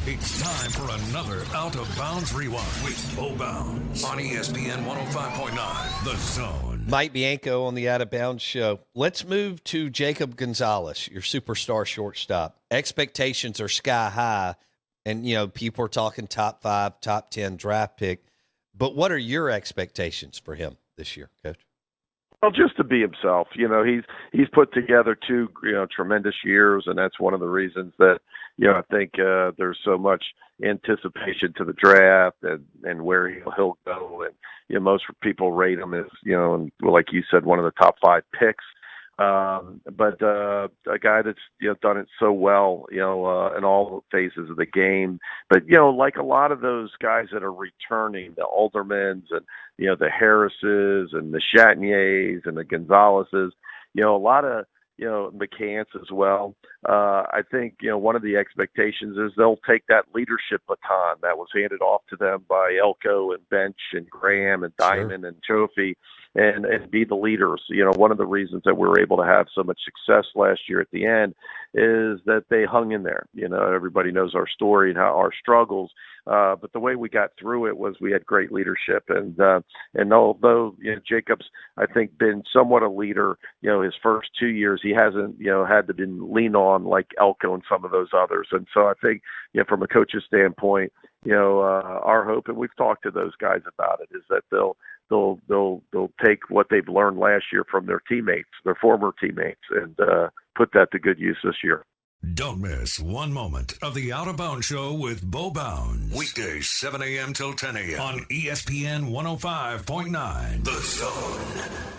It's time for another Out of Bounds Rewind with Bo Bounds on ESPN 105.9, The Zone. Mike Bianco on the Out of Bounds show. Let's move to Jacob Gonzalez, your superstar shortstop. Expectations are sky high, and, people are talking top 5, top 10 draft pick. But what are your expectations for him this year, Coach? Well, just to be himself. He's put together 2 tremendous years, and that's one of the reasons that I think there's so much anticipation to the draft and where he'll go. And most people rate him as and like you said, one of the top 5 picks. But a guy that's done it so well, in all phases of the game. But like a lot of those guys that are returning, the Aldermans and the Harrises and the Chatiniers and the Gonzaleses, a lot of McCants as well. I think one of the expectations is they'll take that leadership baton that was handed off to them by Elko and Bench and Graham and Diamond and Trophy, and be the leaders. One of the reasons that we were able to have so much success last year at the end is that they hung in there. Everybody knows our story and how our struggles, but the way we got through it was we had great leadership. And although Jacob's, I think, been somewhat a leader, his first 2 years, he hasn't had to been lean on like Elko and some of those others. And so I think from a coach's standpoint, our hope, and we've talked to those guys about it, is that they'll take what they've learned last year from their teammates, their former teammates, and put that to good use this year. Don't miss one moment of the Out of Bounds show with Bo Bounds. Weekdays 7 a.m. till 10 a.m. on ESPN 105.9, The Zone.